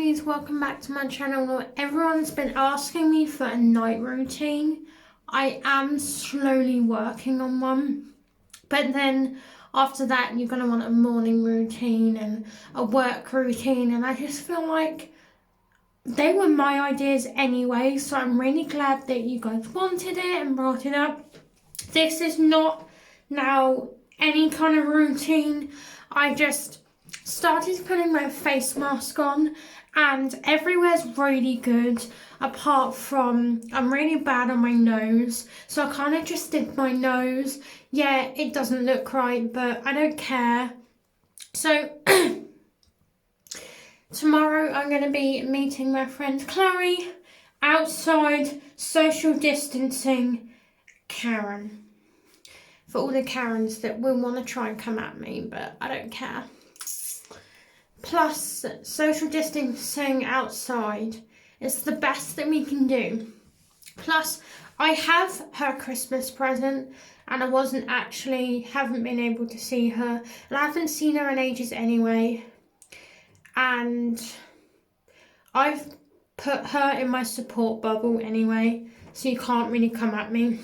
Elise, welcome back to my channel. Everyone's been asking me for a night routine. I am slowly working on one, but then after that you're going to want a morning routine and a work routine, and I just feel like they were my ideas anyway, so I'm really glad that you guys wanted it and brought it up. This is not now any kind of routine. I just started putting my face mask on and everywhere's really good apart from I'm really bad on my nose, so I kind of just did my nose. Yeah, it doesn't look right, but I don't care. So tomorrow I'm going to be meeting my friend Chloe outside, social distancing, Karen. For all the Karens that will want to try and come at me, but I don't care. Plus, social distancing outside is the best that we can do. Plus, I have her Christmas present and I haven't been able to see her. And I haven't seen her in ages anyway. And I've put her in my support bubble anyway, so you can't really come at me.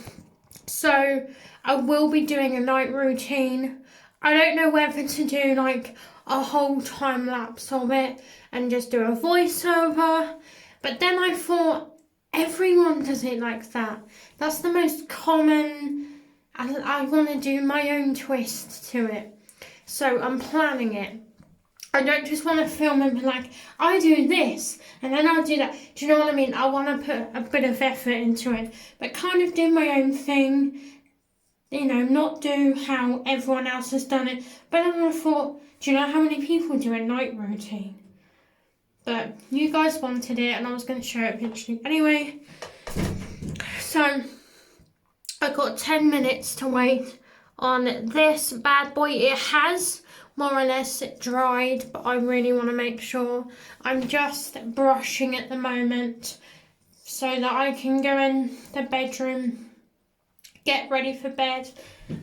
So I will be doing a night routine. I don't know whether to do like a whole time lapse of it and just do a voiceover, but then I thought everyone does it like that. That's the most common, and I want to do my own twist to it. So I'm planning it. I don't just want to film and be like, I do this and then I'll do that. Do you know what I mean? I want to put a bit of effort into it, but kind of do my own thing. You know, not do how everyone else has done it. But then I thought, do you know how many people do a night routine? But you guys wanted it and I was going to show it eventually. Anyway, so I got 10 minutes to wait on this bad boy. It has more or less dried, but I really want to make sure. I'm just brushing at the moment so that I can go in the bedroom, get ready for bed,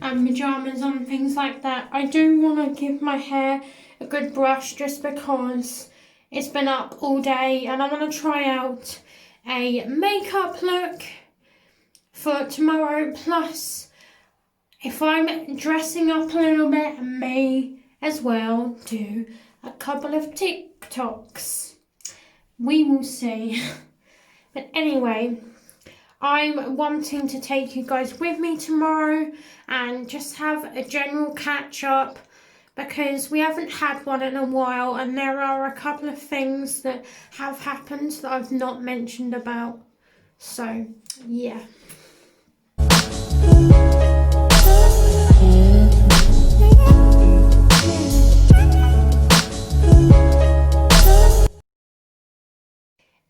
and pyjamas on, things like that. I do want to give my hair a good brush just because it's been up all day and I want to try out a makeup look for tomorrow. Plus, if I'm dressing up a little bit, I may as well do a couple of TikToks. We will see. But anyway, I'm wanting to take you guys with me tomorrow and just have a general catch up because we haven't had one in a while and there are a couple of things that have happened that I've not mentioned about. So, yeah.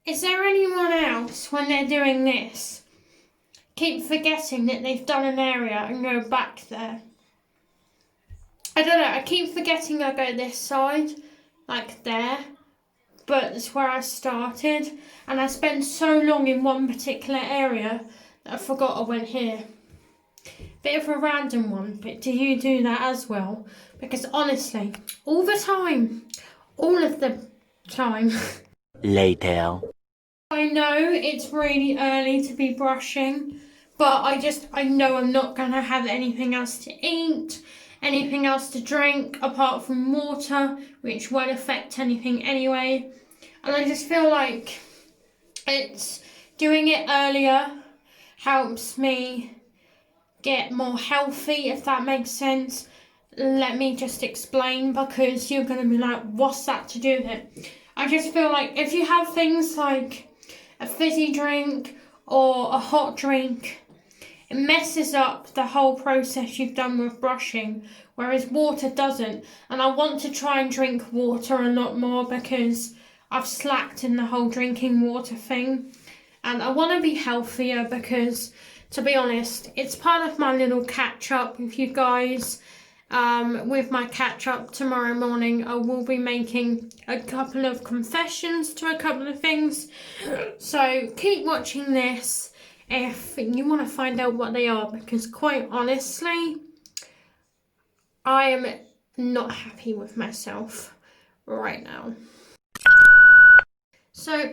Is there anyone else, when they're doing this, keep forgetting that they've done an area and go back there? I don't know, I keep forgetting I go this side, like there, but that's where I started, and I spend so long in one particular area that I forgot I went here. Bit of a random one, but do you do that as well? Because honestly, all of the time. Later. I know it's really early to be brushing, but I know I'm not going to have anything else to eat, anything else to drink apart from water, which won't affect anything anyway. And I just feel like it's doing it earlier helps me get more healthy, if that makes sense. Let me just explain, because you're going to be like, what's that to do with it? I just feel like if you have things like a fizzy drink or a hot drink, it messes up the whole process you've done with brushing, whereas water doesn't. And I want to try and drink water a lot more because I've slacked in the whole drinking water thing. And I want to be healthier because, to be honest, it's part of my little catch-up with you guys. With my catch-up tomorrow morning, I will be making a couple of confessions to a couple of things. So keep watching this if you want to find out what they are, because quite honestly, I am not happy with myself right now. So,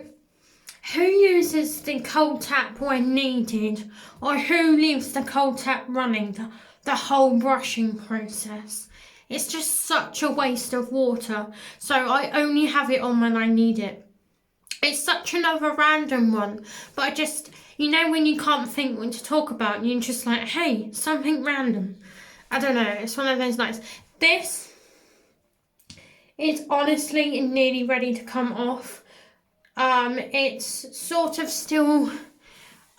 who uses the cold tap when needed, or who leaves the cold tap running the whole brushing process? It's just such a waste of water, so I only have it on when I need it. It's such another random one, but I just, you know when you can't think what to talk about, and you're just like, hey, something random. I don't know, it's one of those nights. This is honestly nearly ready to come off. It's sort of still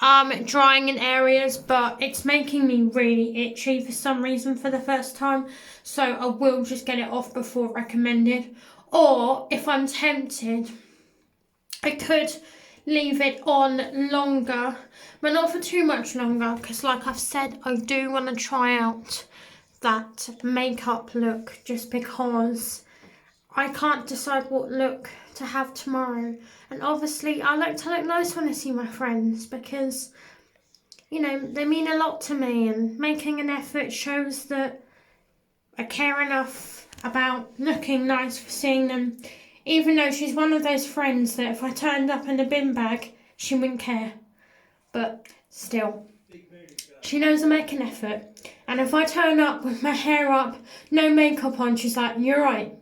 drying in areas, but it's making me really itchy for some reason for the first time, so I will just get it off before recommended. Or if I'm tempted, I could leave it on longer, but not for too much longer, because like I've said, I do want to try out that makeup look, just because I can't decide what look to have tomorrow. And obviously I like to look nice when I see my friends, because, you know, they mean a lot to me, and making an effort shows that I care enough about looking nice for seeing them, even though she's one of those friends that if I turned up in a bin bag, she wouldn't care. But still, she knows I make an effort. And if I turn up with my hair up, no makeup on, she's like, you're right.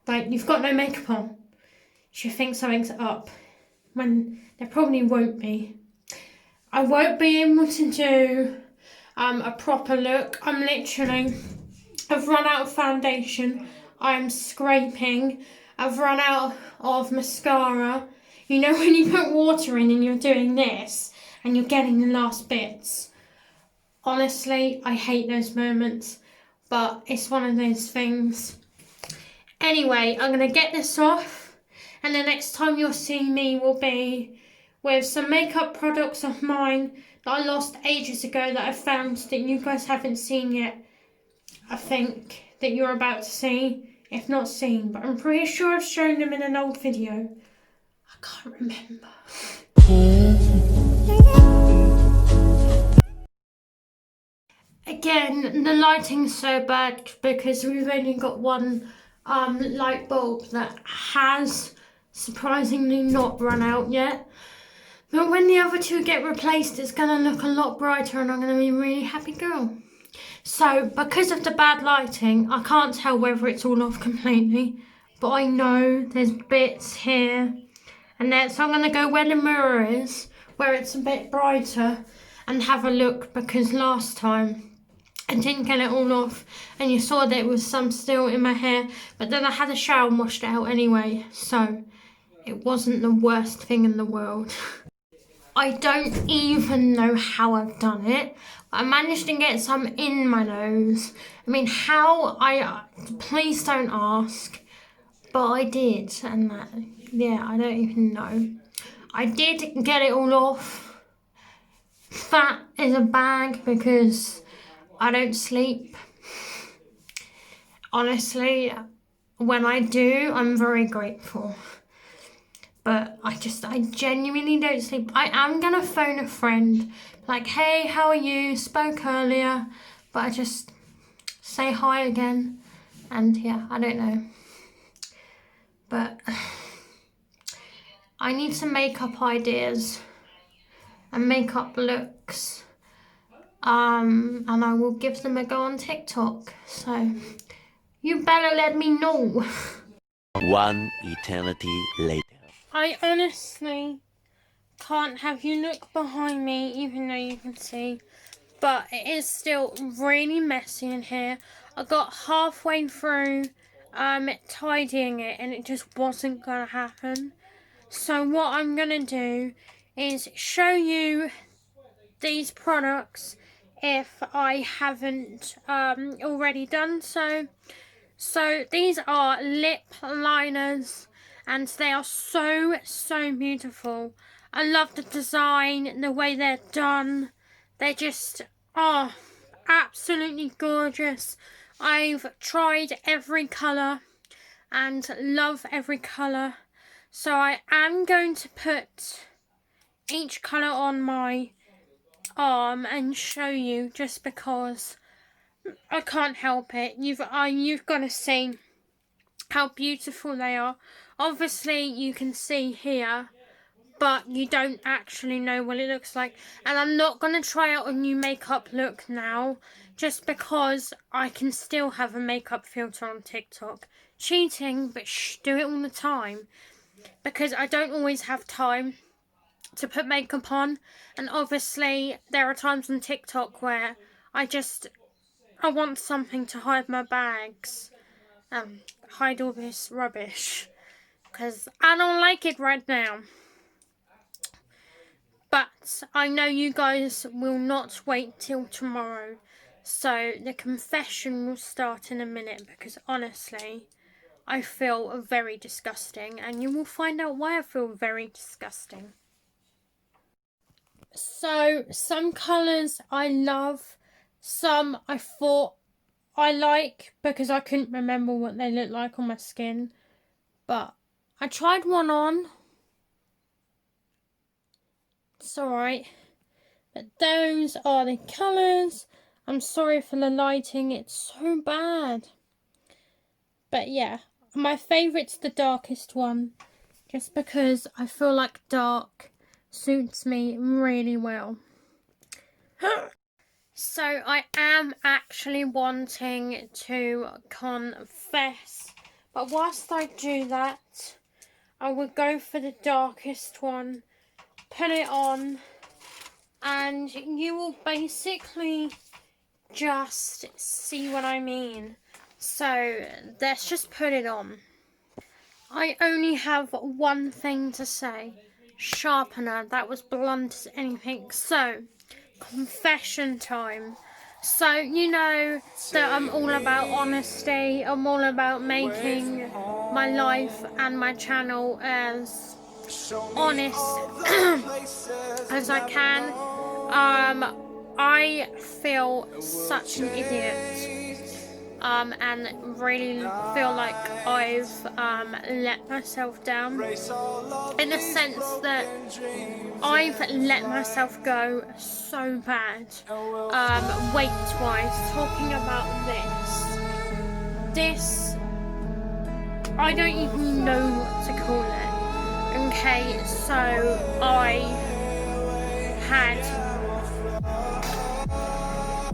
Like, you've got no makeup on. She thinks something's up, when there probably won't be. I won't be able to do a proper look. I've run out of foundation. I'm scraping. I've run out of mascara. You know when you put water in and you're doing this and you're getting the last bits. Honestly, I hate those moments, but it's one of those things. Anyway, I'm going to get this off, and the next time you'll see me will be with some makeup products of mine that I lost ages ago that I found that you guys haven't seen yet. I think that you're about to see, if not seen, but I'm pretty sure I've shown them in an old video. I can't remember. Again, the lighting's so bad because we've only got one light bulb that has surprisingly not run out yet. But when the other two get replaced, it's going to look a lot brighter and I'm going to be a really happy girl. So, because of the bad lighting, I can't tell whether it's all off completely, but I know there's bits here and there, so I'm going to go where the mirror is, where it's a bit brighter, and have a look, because last time I didn't get it all off and you saw that there was some still in my hair, but then I had a shower and washed it out anyway, so it wasn't the worst thing in the world. I don't even know how I've done it. I managed to get some in my nose. I mean, please don't ask, but I did, and yeah, I don't even know. I did get it all off. Fat is a bag because I don't sleep. Honestly, when I do, I'm very grateful. But I genuinely don't sleep. I am gonna phone a friend, like, hey, how are you? Spoke earlier, but I just say hi again. And yeah, I don't know. But I need some makeup ideas and makeup looks. And I will give them a go on TikTok. So you better let me know. One eternity later. I honestly can't have you look behind me, even though you can see, but it is still really messy in here. I got halfway through tidying it and it just wasn't gonna happen. So what I'm gonna do is show you these products if I haven't already done so. So these are lip liners and they are so beautiful. I love the design, the way they're done. They just are absolutely gorgeous. I've tried every colour and love every colour. So I am going to put each colour on my arm and show you, just because I can't help it. You've got to see how beautiful they are. Obviously you can see here, but you don't actually know what it looks like. And I'm not going to try out a new makeup look now, just because I can still have a makeup filter on TikTok. Cheating, but do it all the time. Because I don't always have time to put makeup on. And obviously there are times on TikTok where I want something to hide my bags. Hide all this rubbish. Because I don't like it right now. But I know you guys will not wait till tomorrow. So the confession will start in a minute, because honestly, I feel very disgusting. And you will find out why I feel very disgusting. So some colours I love. Some I thought I like because I couldn't remember what they look like on my skin. But I tried one on. It's alright. But those are the colours. I'm sorry for the lighting, it's so bad. But yeah, my favourite's the darkest one. Just because I feel like dark suits me really well. So I am actually wanting to confess. But whilst I do that, I will go for the darkest one. Put it on. And you will basically just see what I mean. So let's just put it on. I only have one thing to say. Sharpener, that was blunt as anything. So, confession time. So, you know that I'm all about honesty. I'm all about making my life and my channel as honest as I can. I feel such an idiot, and really feel like I've let myself down, in the sense that I've let myself go so bad, weight-wise. Talking about this, I don't even know what to call it. Okay, so I had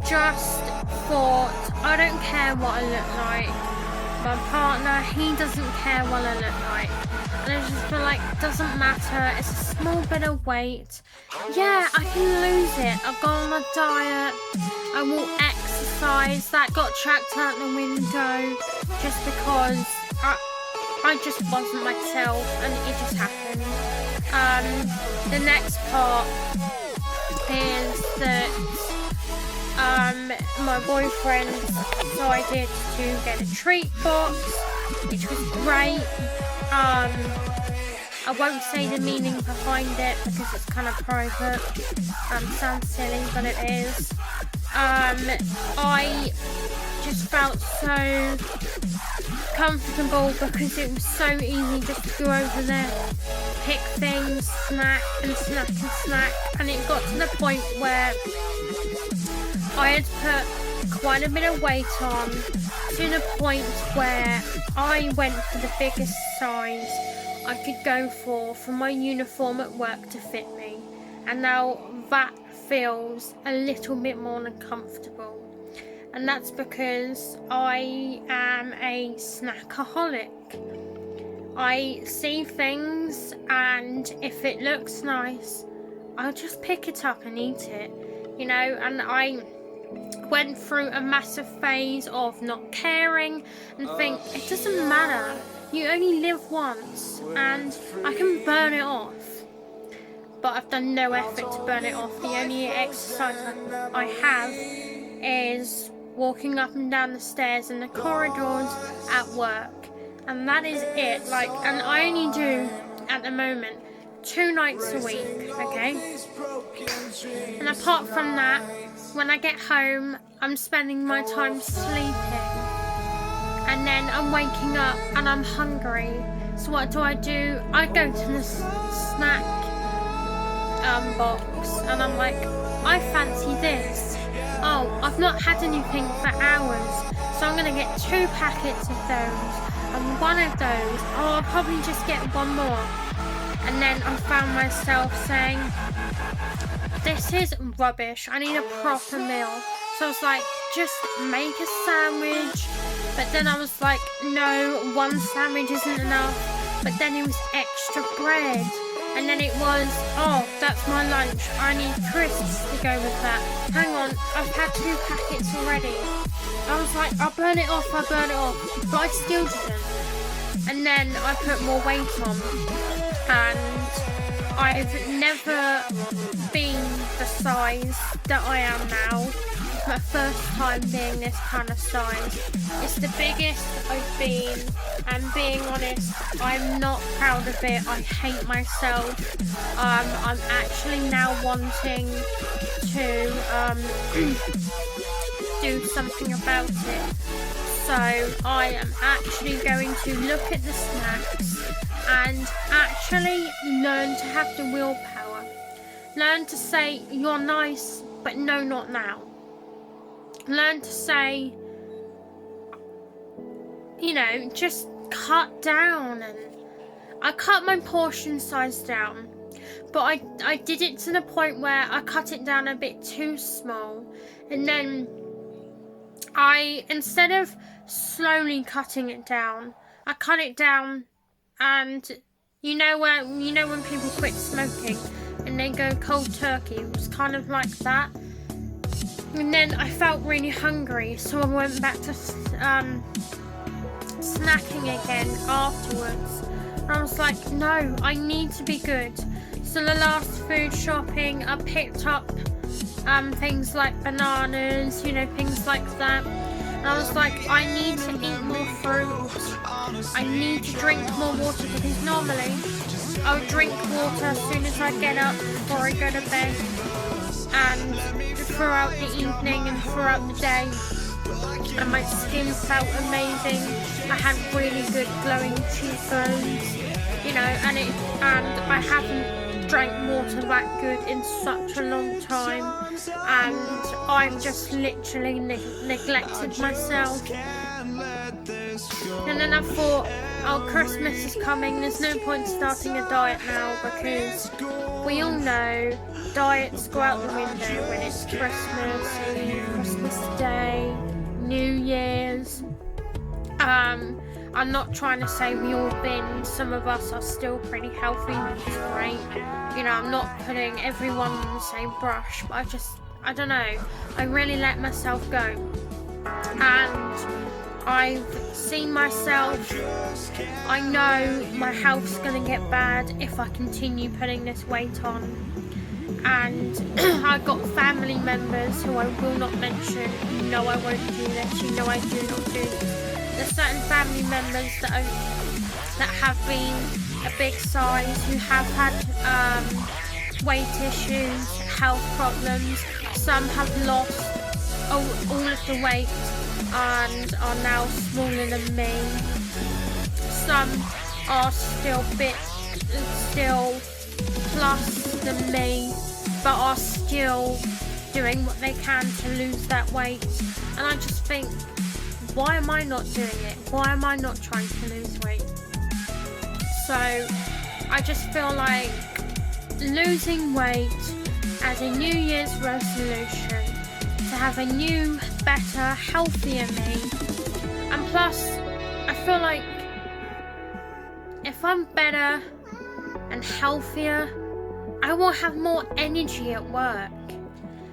just thought, I don't care what I look like. My partner, he doesn't care what I look like. And I just feel like, it doesn't matter, it's a small bit of weight. Yeah, I can lose it. I've gone on a diet, I will exercise. That got chucked out the window just because I just wasn't myself, and it just happened. The next part is that my boyfriend decided to get a treat box, which was great. I won't say the meaning behind it because it's kind of private. Sounds silly, but it is. I just felt so comfortable because it was so easy just to go over there, pick things, snack and snack and snack, and it got to the point where I had put quite a bit of weight on, to the point where I went for the biggest size I could go for my uniform at work to fit me, and now that feels a little bit more uncomfortable. And that's because I am a snackaholic. I see things, and if it looks nice, I'll just pick it up and eat it, you know. And I went through a massive phase of not caring and think, it doesn't matter, you only live once and I can burn it off. But I've done no effort to burn it off. The only exercise I have is walking up and down the stairs in the corridors at work, and that is it. Like, and I only do at the moment 2 nights a week, okay? And apart from that, when I get home, I'm spending my time sleeping, and then I'm waking up and I'm hungry. So what do? I go to the snack box, and I'm like, I fancy this. Oh, I've not had anything for hours, so I'm gonna get 2 packets of those. and one of those, oh, I'll probably just get one more. And then I found myself saying, this is rubbish, I need a proper meal. So I was like, just make a sandwich. But then I was like, no, one sandwich isn't enough. But then it was extra bread. And then it was, oh, that's my lunch, I need crisps to go with that. Hang on, I've had 2 packets already. I was like, I'll burn it off, but I still didn't. And then I put more weight on, and I've never been the size that I am now. It's my first time being this kind of size. It's the biggest I've been, and being honest, I'm not proud of it. I hate myself. I'm actually now wanting to do something about it. So I am actually going to look at the snacks and actually learn to have the willpower. Learn to say, you're nice, but no, not now. Learn to say, you know, just cut down. And I cut my portion size down, but I did it to the point where I cut it down a bit too small. And then instead of slowly cutting it down, I cut it down, and you know when people quit smoking and they go cold turkey, it was kind of like that. And then I felt really hungry, so I went back to snacking again afterwards. And I was like, no, I need to be good. So the last food shopping, I picked up things like bananas, you know, things like that. And I was like, I need to eat more fruit. I need to drink more water, because normally I would drink water as soon as I get up before I go to bed, and throughout the evening and throughout the day. And my skin felt amazing. I had really good glowing cheekbones, you know, and I haven't drank water that good in such a long time, and I've just literally neglected myself. And then I thought, oh, Christmas is coming, there's no point starting a diet now, because we all know diets go out the window when it's Christmas Eve, Christmas Day, New Year's. I'm not trying to say we all binge. Some of us are still pretty healthy, which is great. You know, I'm not putting everyone on the same brush, but I don't know, I really let myself go. And I've seen myself, I know my health's gonna get bad if I continue putting this weight on. And I've got family members who I will not mention. You know I won't do this, you know I do not do this. There's certain family members that have been a big size, who have had weight issues, health problems. Some have lost all of the weight and are now smaller than me. Some are still plus than me, but are still doing what they can to lose that weight. And I just think, why am I not doing it? Why am I not trying to lose weight? So I just feel like losing weight as a New Year's resolution, to have a new, better, healthier me. And plus, I feel like if I'm better and healthier, I will have more energy at work.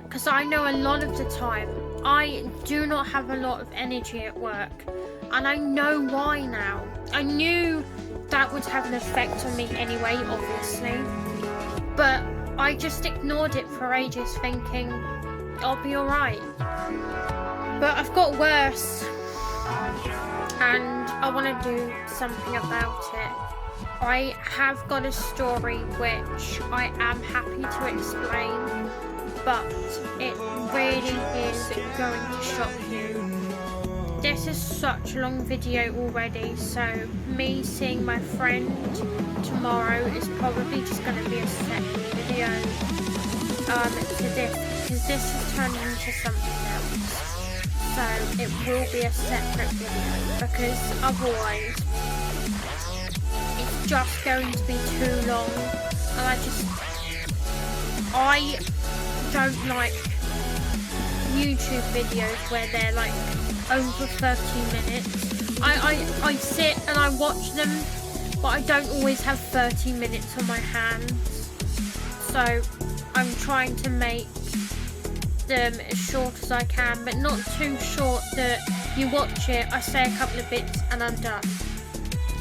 Because I know a lot of the time I do not have a lot of energy at work, and I know why now. I knew that would have an effect on me anyway, obviously, but I just ignored it for ages, thinking I'll be alright. But I've got worse, and I want to do something about it. I have got a story which I am happy to explain, but it really is going to shock you. This is such a long video already, so me seeing my friend tomorrow is probably just going to be a second video to this, because this has turned into something else. so it will be a separate video, because otherwise it's just going to be too long, and I don't like YouTube videos where they're like over 30 minutes. I sit and I watch them, but I don't always have 30 minutes on my hands. So I'm trying to make them as short as I can, but not too short that you watch it, I say a couple of bits and I'm done.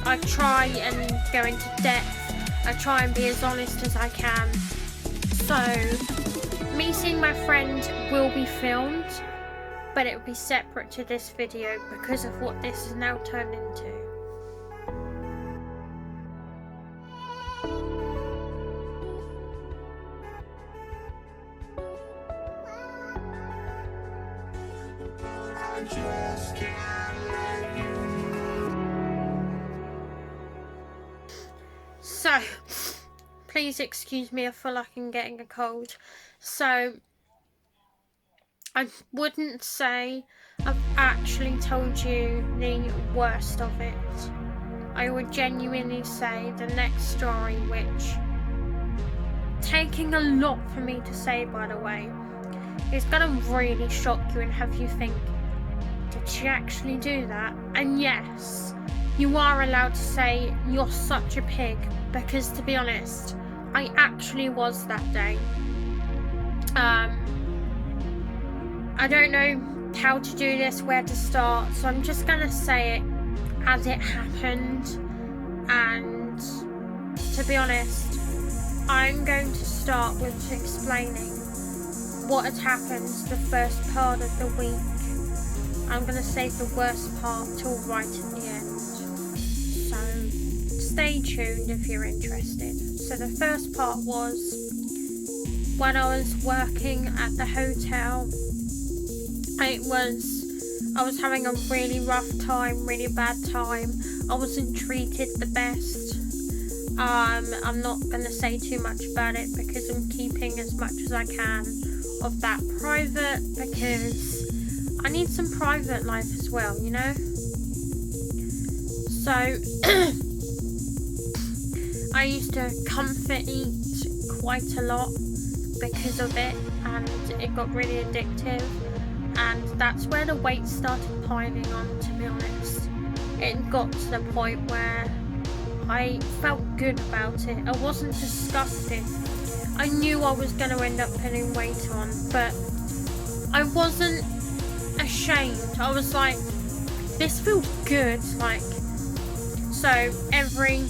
I try and go into depth. I try and be as honest as I can. So meeting my friend will be filmed, but it will be separate to this video because of what this is now turned into. So, please excuse me, I feel like I'm getting a cold. So, I wouldn't say I've actually told you the worst of it. I would genuinely say the next story, which, taking a lot for me to say by the way, is gonna really shock you and have you think, did she actually do that? And yes, you are allowed to say you're such a pig, because to be honest, I actually was that day. I don't know how to do this, where to start, so I'm just gonna say it as it happened. And to be honest, I'm going to start with explaining what had happened the first part of the week. I'm gonna save the worst part till right at the end. So stay tuned if you're interested. So the first part was when I was working at the hotel. I was having a really rough time, really bad time. I wasn't treated the best. I'm not going to say too much about it because I'm keeping as much as I can of that private, because I need some private life as well, you know? So, I used to comfort eat quite a lot because of it, and it got really addictive. And that's where the weight started piling on, to be honest. It got to the point where I felt good about it. I wasn't disgusted. I knew I was going to end up putting weight on, but I wasn't ashamed. I was like, this feels good. Like, so every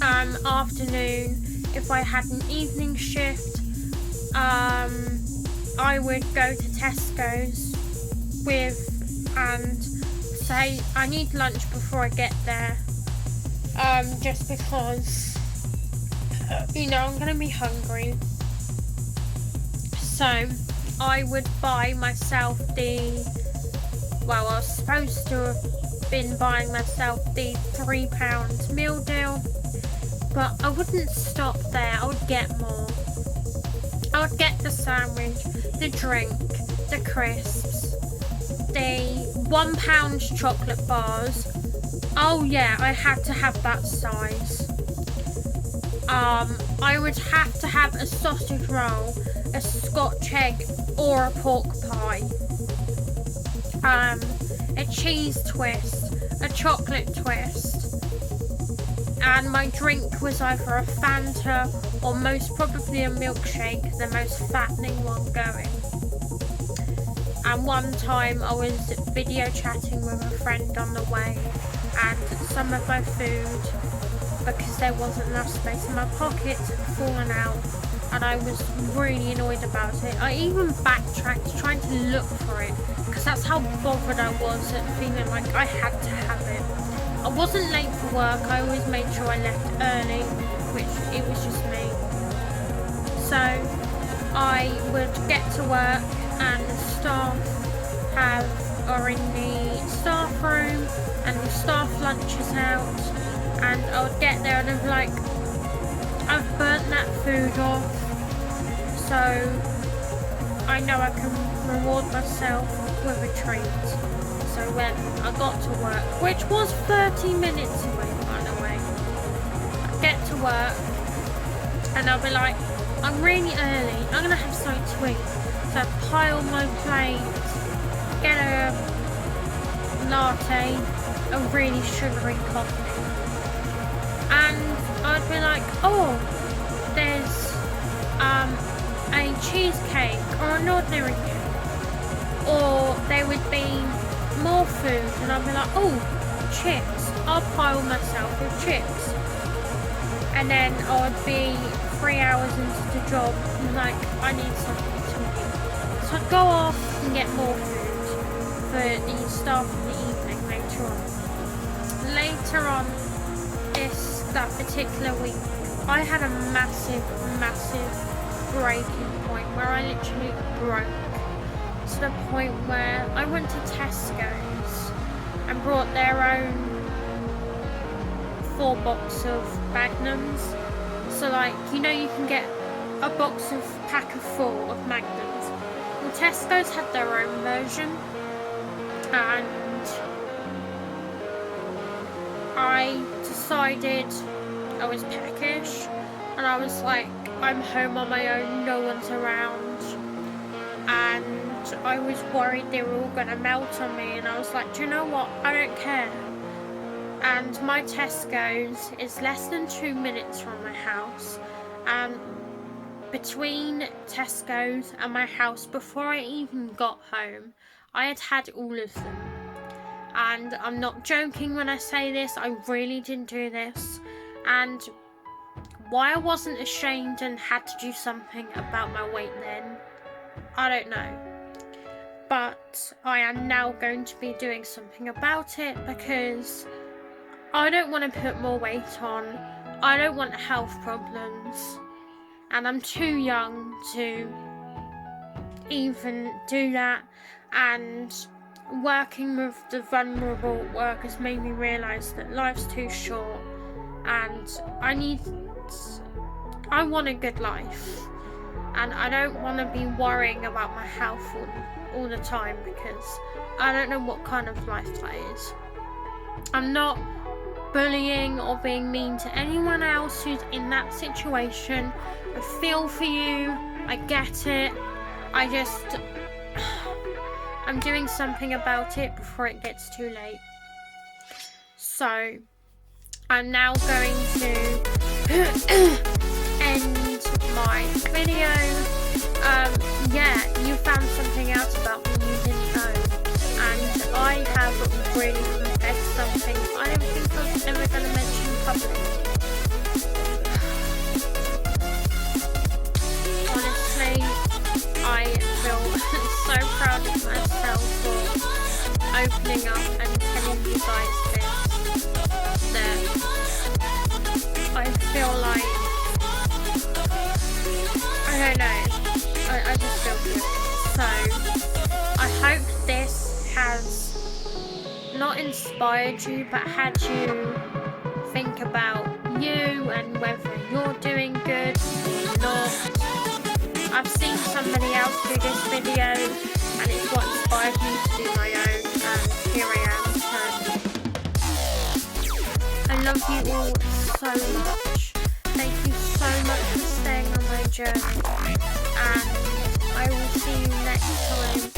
afternoon, if I had an evening shift, I would go to Tesco's and say I need lunch before I get there, just because you know I'm gonna be hungry. So I would buy myself I was supposed to have been buying myself the £3 meal deal, but I wouldn't stop there. I would get more. I would get the sandwich, the drink, the crisps, the £1 chocolate bars. Oh yeah, I had to have that size. I would have to have a sausage roll, a Scotch egg, or a pork pie. A cheese twist, a chocolate twist, and my drink was either a Fanta or most probably a milkshake, the most fattening one going. And one time I was video chatting with a friend on the way, and some of my food, because there wasn't enough space in my pockets, had fallen out, and I was really annoyed about it. I even backtracked trying to look for it, because that's how bothered I was at feeling like I had to have it. I wasn't late for work. I always made sure I left early, which it was just me. So I would get to work, and the staff are in the staff room, and the staff lunch is out, and I would get there and I'd be like, I've burnt that food off, so I know I can reward myself with a treat. So when I got to work, which was 30 minutes away, by the way, I get to work and I'll be like, I'm really early, I'm gonna have something to eat. So I pile my plate, get a latte, a really sugary coffee, and I'd be like, oh, there's a cheesecake or an ordinary cake, or there would be more food, and I'd be like, oh, chips, I'll pile myself with chips, and then I would be 3 hours into the job and like, I need something to eat, so I'd go off and get more food for the staff in the evening later on that particular week. I had a massive breaking point where I literally broke, to the point where I went to Tesco's and brought their own 4 box of Magnums. So like, you know, you can get a pack of 4 of Magnums. Well, Tesco's had their own version, and I decided I was peckish, and I was like, I'm home on my own, no one's around, and I was worried they were all gonna melt on me, and I was like, do you know what, I don't care. And my Tesco's is less than 2 minutes from my house, and between Tesco's and my house, before I even got home, I had all of them. And I'm not joking when I say this, I really didn't do this. And why I wasn't ashamed and had to do something about my weight then, I don't know. But I am now going to be doing something about it, because I don't want to put more weight on. I don't want health problems. And I'm too young to even do that. And working with the vulnerable workers made me realise that life's too short, and I want a good life, and I don't want to be worrying about my health all the time, because I don't know what kind of life that is. I'm not bullying or being mean to anyone else who's in that situation. I feel for you, I get it, I'm doing something about it before it gets too late. So I'm now going to end my video. Yeah, you found something out about me you didn't know, and I have really confessed something I don't think I was ever going to mention publicly. Honestly, I feel so proud of myself for opening up and telling you guys this, that I feel like, I don't know, I just feel good. So I hope this has not inspired you, but had you think about you and whether you're doing good or not. I've seen somebody else do this video, and it's what inspired me to do my own, and here I am. So I love you all so much. Thank you so much for staying on my journey, and I will see you next time.